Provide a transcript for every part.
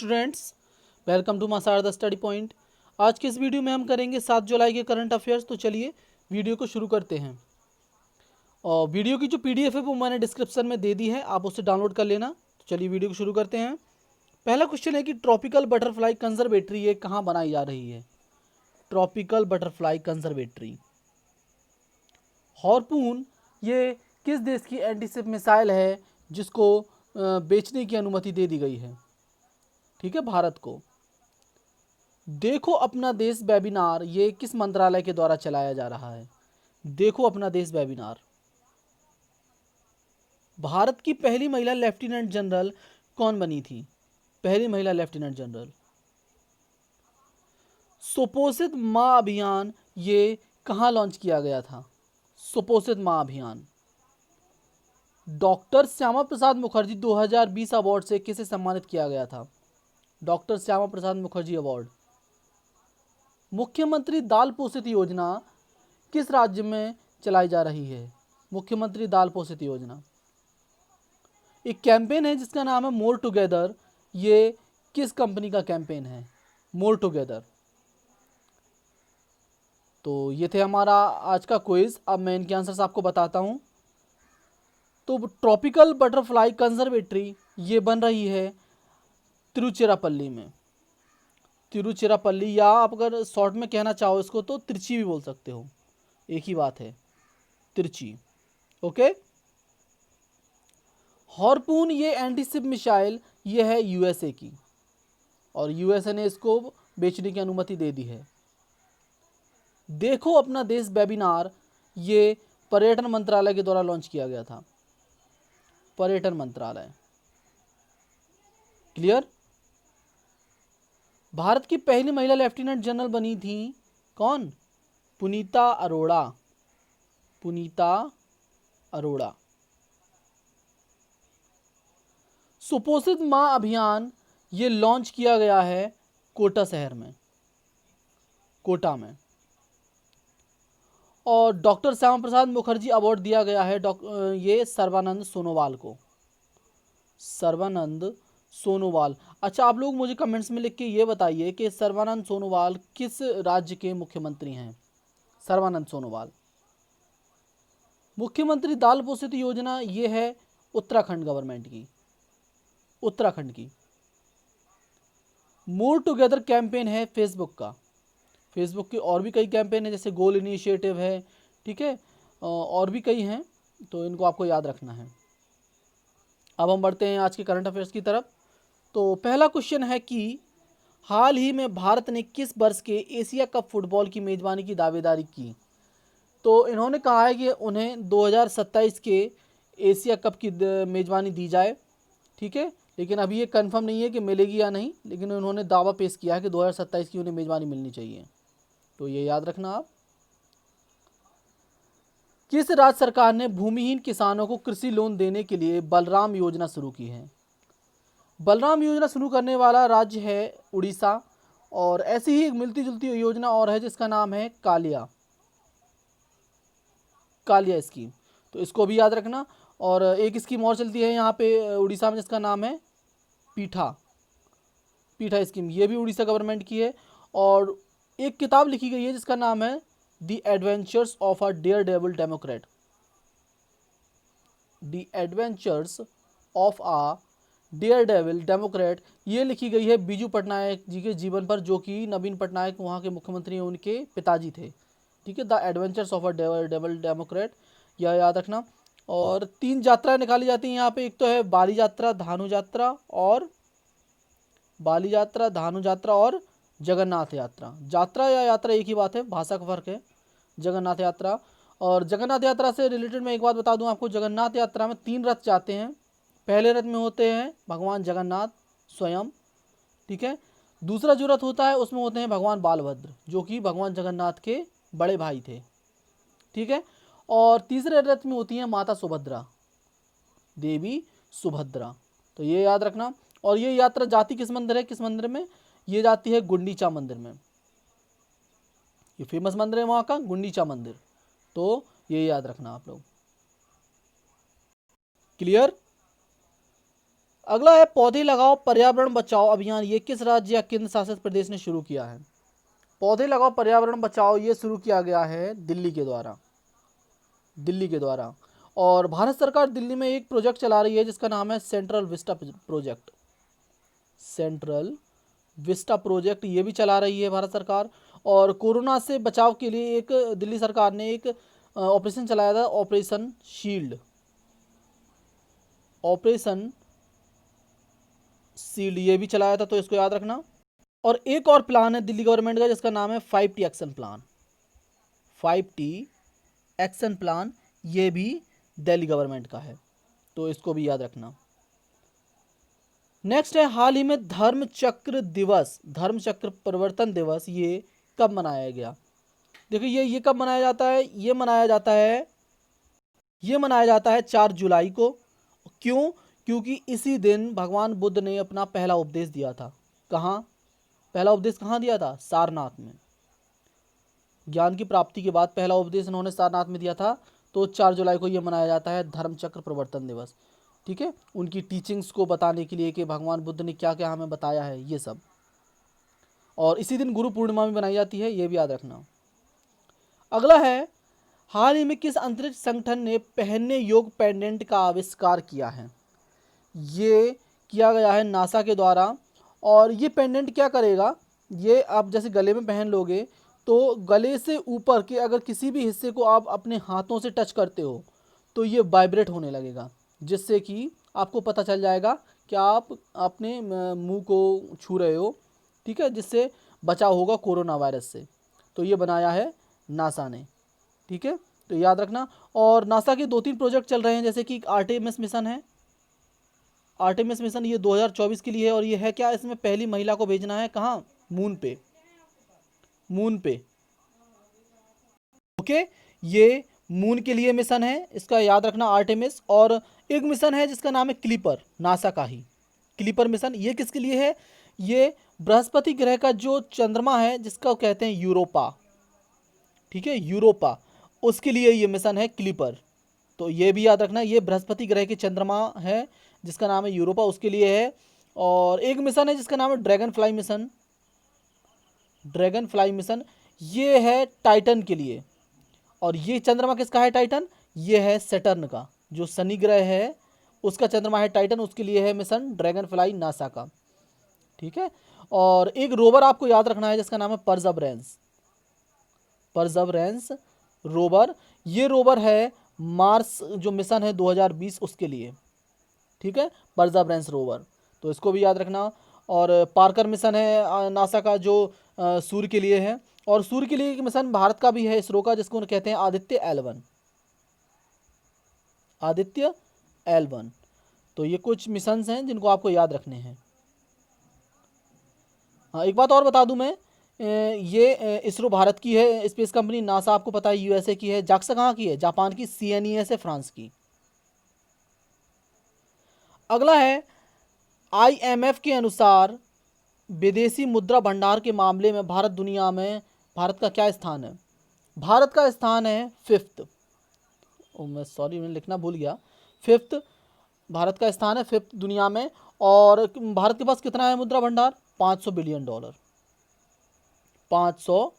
Students, welcome to मासार the study point. आज के इस वीडियो में हम करेंगे 7 जुलाई के करंट अफेयर्स। तो चलिए वीडियो को शुरू करते हैं। और वीडियो की जो पीडीएफ है वो मैंने डिस्क्रिप्शन में दे दी है, आप उसे डाउनलोड कर लेना। तो चलिए वीडियो को शुरू करते हैं। पहला क्वेश्चन है कि ट्रॉपिकल बटरफ्लाई कंजर्वेटरी ये कहाँ बनाई जा रही है। ट्रॉपिकल बटरफ्लाई कंजर्वेटरी हार्पून ये किस देश की एंटीशिप मिसाइल है जिसको बेचने की अनुमति दे दी गई है। ठीक है, भारत को। देखो अपना देश वेबिनार ये किस मंत्रालय के द्वारा चलाया जा रहा है। देखो अपना देश वेबिनार। भारत की पहली महिला लेफ्टिनेंट जनरल कौन बनी थी। पहली महिला लेफ्टिनेंट जनरल। सुपोषित मां अभियान ये कहां लॉन्च किया गया था। सुपोषित मां अभियान। डॉक्टर श्यामा प्रसाद मुखर्जी 2020 अवार्ड से किसे सम्मानित किया गया था। Doctor Shyama Prasad Mukherjee award. मुख्यमंत्री दाल पोषित योजना किस राज्य में चलाई जा रही है। मुख्यमंत्री दाल पोषित योजना। एक कैंपेन है जिसका नाम है मोर टुगेदर, ये किस कंपनी का कैंपेन है। मोर टुगेदर। तो ये थे हमारा आज का क्विज। अब मैं इनके आंसर्स आपको बताता हूँ। तो ट्रॉपिकल बटरफ्लाई कंजर्वेटरी ये बन रही है तिरुचिरापल्ली में। तिरुचिरापल्ली, या आप अगर शॉर्ट में कहना चाहो इसको तो तिरची भी बोल सकते हो, एक ही बात है, तिरची। ओके। हार्पून ये एंटीशिप मिसाइल ये है यूएसए की, और यूएसए ने इसको बेचने की अनुमति दे दी है। देखो अपना देश वेबिनार ये पर्यटन मंत्रालय के द्वारा लॉन्च किया गया था। पर्यटन मंत्रालय। क्लियर। भारत की पहली महिला लेफ्टिनेंट जनरल बनी थी कौन। पुनीता अरोड़ा। पुनीता अरोड़ा। सुपोषित मां अभियान ये लॉन्च किया गया है कोटा शहर में, कोटा में। और डॉक्टर श्यामा प्रसाद मुखर्जी अवार्ड दिया गया है ये सर्बानंद सोनोवाल को। सर्बानंद सोनोवाल। अच्छा, आप लोग मुझे कमेंट्स में लिख के ये बताइए कि सर्बानंद सोनोवाल किस राज्य के मुख्यमंत्री हैं। सर्बानंद सोनोवाल। मुख्यमंत्री दाल पोषित योजना ये है उत्तराखंड गवर्नमेंट की, उत्तराखंड की। मोर टुगेदर कैंपेन है फेसबुक का। फेसबुक के और भी कई कैंपेन है, जैसे गोल इनिशिएटिव है, ठीक है, और भी कई हैं, तो इनको आपको याद रखना है। अब हम बढ़ते हैं आज के करंट अफेयर्स की तरफ। तो पहला क्वेश्चन है कि हाल ही में भारत ने किस वर्ष के एशिया कप फुटबॉल की मेजबानी की दावेदारी की। तो इन्होंने कहा है कि उन्हें 2027 के एशिया कप की मेजबानी दी जाए, ठीक है, लेकिन अभी ये कंफर्म नहीं है कि मिलेगी या नहीं, लेकिन उन्होंने दावा पेश किया है कि 2027 की उन्हें मेजबानी मिलनी चाहिए। तो ये याद रखना आप। किस राज्य सरकार ने भूमिहीन किसानों को कृषि लोन देने के लिए बलराम योजना शुरू की है। बलराम योजना शुरू करने वाला राज्य है उड़ीसा, और ऐसी ही एक मिलती जुलती योजना और है जिसका नाम है कालिया, कालिया स्कीम। तो इसको भी याद रखना। और एक स्कीम और चलती है यहाँ पे उड़ीसा में जिसका नाम है पीठा, पीठा स्कीम, ये भी उड़ीसा गवर्नमेंट की है। और एक किताब लिखी गई है जिसका नाम है the adventures of a daredevil democrat. The adventures of a daredevil democrat, ये लिखी गई है बीजू पटनायक जी के जीवन पर, जो कि नवीन पटनायक वहाँ के मुख्यमंत्री उनके पिताजी थे। ठीक है, the adventures of a daredevil democrat, यह याद रखना। और 3 यात्राएं निकाली जाती हैं यहाँ पे। एक तो है बाली यात्रा, धानु यात्रा, और बाली यात्रा, धानु यात्रा और जगन्नाथ यात्रा। यात्रा या यात्रा एक ही बात है, भाषा का फर्क है। जगन्नाथ यात्रा। और जगन्नाथ यात्रा से रिलेटेड मैं एक बात बता दूं आपको। जगन्नाथ यात्रा में 3 रथ जाते हैं। पहले रथ में होते हैं भगवान जगन्नाथ स्वयं, ठीक है। दूसरा जो रथ होता है उसमें होते हैं भगवान बालभद्र, जो कि भगवान जगन्नाथ के बड़े भाई थे, ठीक है। और तीसरे रथ में होती है माता सुभद्रा, देवी सुभद्रा। तो ये याद रखना। और ये यात्रा जाती किस मंदिर है, किस मंदिर में, ये जाती है गुंडीचा मंदिर में। ये फेमस मंदिर है वहाँ का, गुंडीचा मंदिर। तो ये याद रखना आप लोग। क्लियर। अगला है पौधे लगाओ पर्यावरण बचाओ अभियान, ये किस राज्य या केंद्र शासित प्रदेश ने शुरू किया है? पौधे लगाओ पर्यावरण बचाओ ये शुरू किया गया है दिल्ली के द्वारा, दिल्ली के द्वारा। और भारत सरकार दिल्ली में एक प्रोजेक्ट चला रही है जिसका नाम है central Vista project, central Vista project ये भी चला रही है भारत सरकार। और कोरोना से बचाव के लिए एक दिल्ली सरकार ने एक ऑपरेशन चलाया था, ऑपरेशन शील्ड, ऑपरेशन शील्ड ये भी चलाया था, तो इसको याद रखना। और एक और प्लान है दिल्ली गवर्नमेंट का जिसका नाम है 5T action plan, 5T action plan ये भी दिल्ली गवर्नमेंट का है, तो इसको भी याद रखना। नेक्स्ट है हाल ही में धर्म चक्र दिवस, धर्म चक्र परिवर्तन दिवस ये कब मनाया गया? देखिए ये कब मनाया जाता है? ये मनाया जाता है 4 जुलाई को। क्यों? क्योंकि इसी दिन भगवान बुद्ध ने अपना पहला उपदेश दिया था। कहाँ? पहला उपदेश कहाँ दिया था? सारनाथ में। ज्ञान की प्राप्ति के बाद पहला उपदेश उन्होंने सारनाथ में दिया था, तो 4 जुलाई को ये मनाया जाता है धर्म चक्र प्रवर्तन दिवस। ठीक है, उनकी टीचिंग्स को बताने के लिए कि भगवान बुद्ध ने क्या क्या हमें बताया है ये सब। और इसी दिन गुरु पूर्णिमा भी बनाई जाती है, ये भी याद रखना। अगला है हाल ही में किस अंतरिक्ष संगठन ने पहनने योग्य पेंडेंट का आविष्कार किया है? ये किया गया है नासा के द्वारा। और ये पेंडेंट क्या करेगा? ये आप जैसे गले में पहन लोगे तो गले से ऊपर के अगर किसी भी हिस्से को आप अपने हाथों से टच करते हो तो ये वाइब्रेट होने लगेगा, जिससे कि आपको पता चल जाएगा कि आप अपने मुंह को छू रहे हो। ठीक है, जिससे बचाव होगा कोरोना वायरस से। तो ये बनाया है नासा ने। ठीक है, तो याद रखना। और नासा के 2-3 प्रोजेक्ट चल रहे हैं, जैसे कि आर्टेमिस मिशन है, आर्टेमिस मिशन ये 2024 के लिए है। और ये है क्या? इसमें पहली महिला को भेजना है कहाँ? मून पे, मून पे। ओके, ये मून के लिए मिशन है, इसका याद रखना आर्टेमिस। और एक मिशन है जिसका नाम है क्लीपर, नासा का ही क्लीपर मिशन। ये किसके लिए है? ये बृहस्पति ग्रह का जो चंद्रमा है जिसका कहते हैं यूरोपा, ठीक है, यूरोपा, उसके लिए ये मिशन है क्लीपर। तो ये भी याद रखना, ये बृहस्पति ग्रह के चंद्रमा है जिसका नाम है यूरोपा, उसके लिए है। और एक मिशन है जिसका नाम है dragon fly mission, dragon fly mission ये है टाइटन के लिए। और ये चंद्रमा किसका है? टाइटन। ये है सैटर्न का, जो शनि ग्रह है उसका चंद्रमा है टाइटन, उसके लिए है मिशन ड्रैगन फ्लाई नासा का। ठीक है, और एक रोवर आपको याद रखना है जिसका नाम है परजवरेंस, परजवरेंस रोवर। ये रोवर है मार्स जो मिशन है 2020 उसके लिए। ठीक है, परजवरेंस रोवर, तो इसको भी याद रखना। और पार्कर मिशन है नासा का, जो सूर्य के लिए है। और सूर्य के लिए एक मिशन भारत का भी है इसरो का, जिसको कहते हैं आदित्य L1, आदित्य L1। तो ये कुछ मिशंस हैं जिनको आपको याद रखने हैं। हाँ, एक बात और बता दूं मैं, ये इसरो भारत की है स्पेस कंपनी, नासा आपको पता है USA की है, जाक्सा कहाँ की है? जापान की, CNES है फ्रांस की। अगला है IMF के अनुसार विदेशी मुद्रा भंडार के मामले में भारत दुनिया में, भारत का क्या स्थान है? भारत का स्थान है 5th। मैं सॉरी, मैंने लिखना भूल गया। 5th भारत का स्थान है, 5th दुनिया में। और भारत के पास कितना है मुद्रा भंडार? $500 बिलियन, $500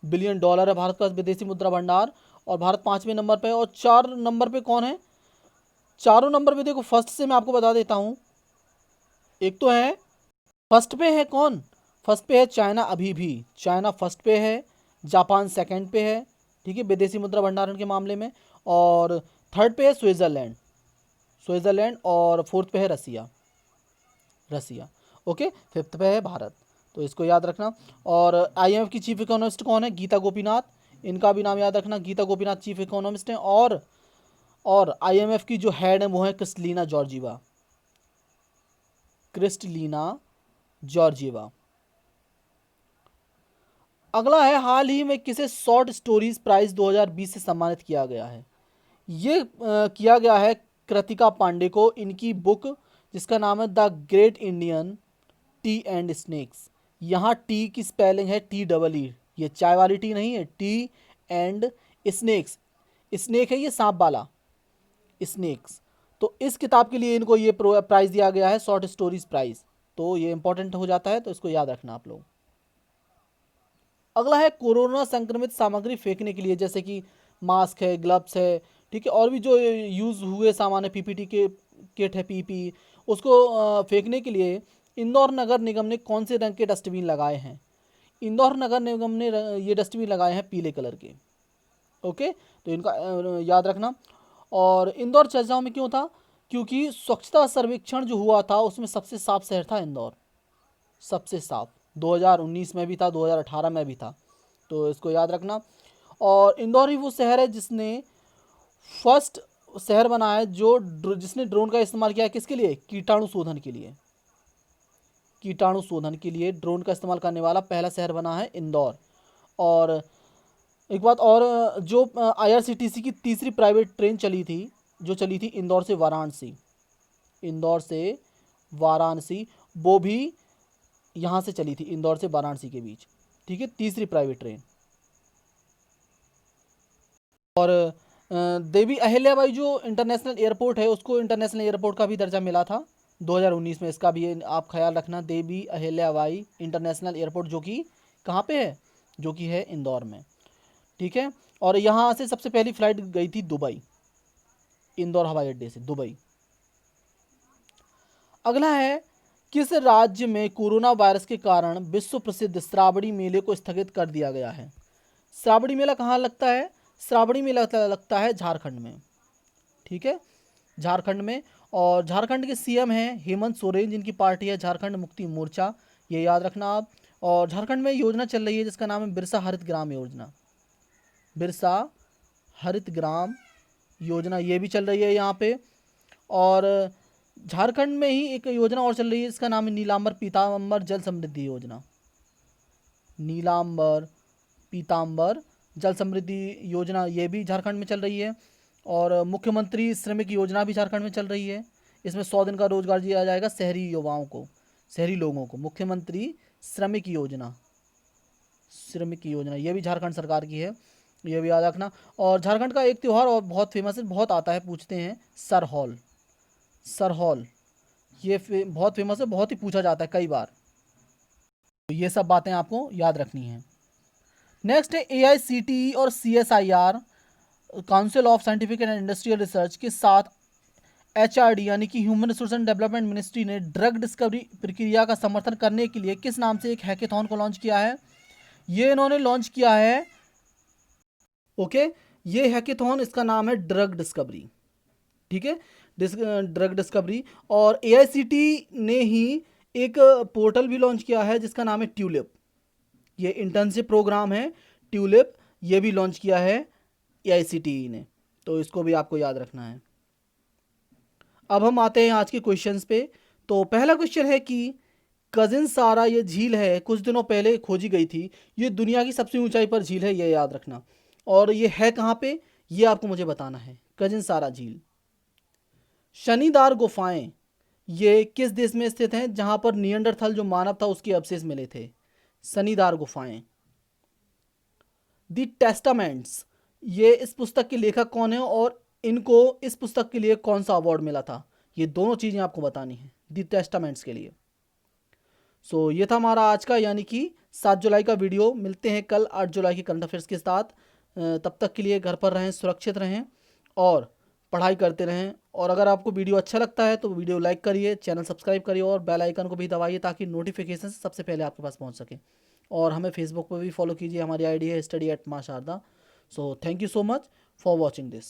बिलियन है भारत का विदेशी मुद्रा भंडार। और भारत 5वें नंबर पे है। और 4 नंबर पे कौन है? चारों नंबर पे देखो, फर्स्ट से मैं आपको बता देता हूँ। एक तो है, फर्स्ट पे है कौन? फर्स्ट पे है चाइना, अभी भी चाइना फर्स्ट पे है, जापान सेकंड पे है, ठीक है, विदेशी मुद्रा भंडारण के मामले में। और थर्ड पे है स्विट्जरलैंड, स्विट्जरलैंड। और फोर्थ पे है रसिया, रसिया। ओके, फिफ्थ पे है भारत, तो इसको याद रखना। और IMF की चीफ इकोनॉमिस्ट कौन है? गीता गोपीनाथ, इनका भी नाम याद रखना, गीता गोपीनाथ चीफ इकोनॉमिस्ट हैं। और IMF की जो हेड है वो है क्रिस्टलीना जॉर्जीवा, क्रिस्टलीना जॉर्जीवा। अगला है हाल ही में किसे शॉर्ट स्टोरीज प्राइज 2020 से सम्मानित किया गया है? ये किया गया है कृतिका पांडे को, इनकी बुक जिसका नाम है the great Indian T and snacks. यहाँ टी की स्पेलिंग है TEE, ये चाय वाली टी नहीं है, टी एंड स्नेक्स, स्नेक है ये सांप वाला, स्नेक्स। तो इस किताब के लिए इनको ये प्राइज़ दिया गया है, शॉर्ट स्टोरीज प्राइज़। तो ये इंपॉर्टेंट हो जाता है, तो इसको याद रखना आप लोग। अगला है कोरोना संक्रमित सामग्री फेंकने के लिए, जैसे कि मास्क है, ग्लव्स है, ठीक है, और भी जो यूज़ हुए सामान है, पीपीटी के किट है, पीपी, उसको फेंकने के लिए इंदौर नगर निगम ने कौन से रंग के डस्टबिन लगाए हैं? इंदौर नगर निगम ने ये डस्टबिन लगाए हैं पीले कलर के। ओके, तो इनका याद रखना। और इंदौर चर्चाओं में क्यों था? क्योंकि स्वच्छता सर्वेक्षण जो हुआ था उसमें सबसे साफ शहर था इंदौर, सबसे साफ। 2019 में भी था, 2018 में भी था, तो इसको याद रखना। और इंदौर ही वो शहर है जिसने फर्स्ट शहर बना है जिसने ड्रोन का इस्तेमाल किया है, किसके लिए? कीटाणु शोधन के लिए। कीटाणु शोधन के लिए ड्रोन का इस्तेमाल करने वाला पहला शहर बना है इंदौर। और एक बात और, जो आईआरसीटीसी की तीसरी प्राइवेट ट्रेन चली थी, जो चली थी इंदौर से वाराणसी, इंदौर से वाराणसी, वो भी यहाँ से चली थी, इंदौर से वाराणसी के बीच, ठीक है, तीसरी प्राइवेट ट्रेन। और देवी अहिल्याबाई जो इंटरनेशनल एयरपोर्ट है, उसको इंटरनेशनल एयरपोर्ट का भी दर्जा मिला था 2019 में। इसका भी आप ख्याल रखना, देवी अहिल्याबाई इंटरनेशनल एयरपोर्ट, जो कि कहाँ पे है? जो कि है इंदौर में, ठीक है। और यहाँ से सबसे पहली फ्लाइट गई थी दुबई, इंदौर हवाई अड्डे से दुबई। अगला है, किस राज्य में कोरोना वायरस के कारण विश्व प्रसिद्ध श्रावणी मेले को स्थगित कर दिया गया है? श्रावणी मेला कहाँ लगता है? श्रावणी मेला लगता है झारखंड में, ठीक है, झारखंड में। और झारखंड के सीएम हैं हेमंत सोरेन, जिनकी पार्टी है झारखंड मुक्ति मोर्चा, ये याद रखना आप। और झारखंड में योजना चल रही है जिसका नाम है बिरसा हरित ग्राम योजना, बिरसा हरित ग्राम योजना, ये भी चल रही है यहाँ पे। और झारखंड में ही एक योजना और चल रही है, इसका नाम है नीलांबर पीताम्बर जल समृद्धि योजना, नीलांबर पीताम्बर जल समृद्धि योजना, ये भी झारखंड में चल रही है। और मुख्यमंत्री श्रमिक योजना भी झारखंड में चल रही है। इसमें 100 दिन का रोजगार दिया जाएगा शहरी युवाओं को, शहरी लोगों को। मुख्यमंत्री श्रमिक योजना, श्रमिक योजना, ये भी झारखंड सरकार की है, ये भी याद रखना। और झारखंड का एक त्यौहार और बहुत फेमस है, बहुत आता है, पूछते हैं, सरहौल, सरहौल, ये बहुत फेमस है, बहुत ही पूछा जाता है कई बार। तो ये सब बातें आपको याद रखनी है। नेक्स्ट है AICTE और CSIR, council of scientific and industrial research के साथ HRD यानी कि human resource and development ministry ने ड्रग डिस्कवरी प्रक्रिया का समर्थन करने के लिए किस नाम से एक हैकेथॉन को लॉन्च किया है? ये इन्होंने लॉन्च किया है, ओके, ये हैकेथॉन, इसका नाम है ड्रग डिस्कवरी, ठीक है, ड्रग डिस्कवरी। और AICTE ने ही एक पोर्टल भी लॉन्च किया है जिसका नाम है ट्यूलिप, ये इंटर्नशिप प्रोग्राम है ट्यूलिप, ये भी लॉन्च किया है AICTE ने, तो इसको भी आपको याद रखना है। अब हम आते हैं आज के क्वेश्चंस पे। तो पहला क्वेश्चन है कि कजिन सारा ये झील है, कुछ दिनों पहले खोजी गई थी, ये दुनिया की सबसे ऊंचाई पर झील है, ये याद रखना। और ये है कहाँ पे, ये आपको मुझे बताना है। कजिन सारा झील। शनिदार गुफाएं, ये किस देश में स्थित हैं जहां पर नियंडरथल जो मानव था उसके अवशेष मिले थे? शनिदार गुफाएं। दी टेस्टामेंट्स, ये इस पुस्तक के लेखक कौन है और इनको इस पुस्तक के लिए कौन सा अवार्ड मिला था? ये दोनों चीज़ें आपको बतानी है दी टेस्टामेंट्स के लिए। सो ये था हमारा आज का यानी कि 7 जुलाई का वीडियो। मिलते हैं कल 8 जुलाई के करंट अफेयर्स के साथ। तब तक के लिए घर पर रहें, सुरक्षित रहें और पढ़ाई करते रहें। और अगर आपको वीडियो अच्छा लगता है तो वीडियो लाइक करिए, चैनल सब्सक्राइब करिए और बेल आइकन को भी दबाइए ताकि नोटिफिकेशन सबसे पहले आपके पास पहुंच सके। और हमें फेसबुक पर भी फॉलो कीजिए, हमारी आईडी है study@माशारदा। So thank you so much for watching this.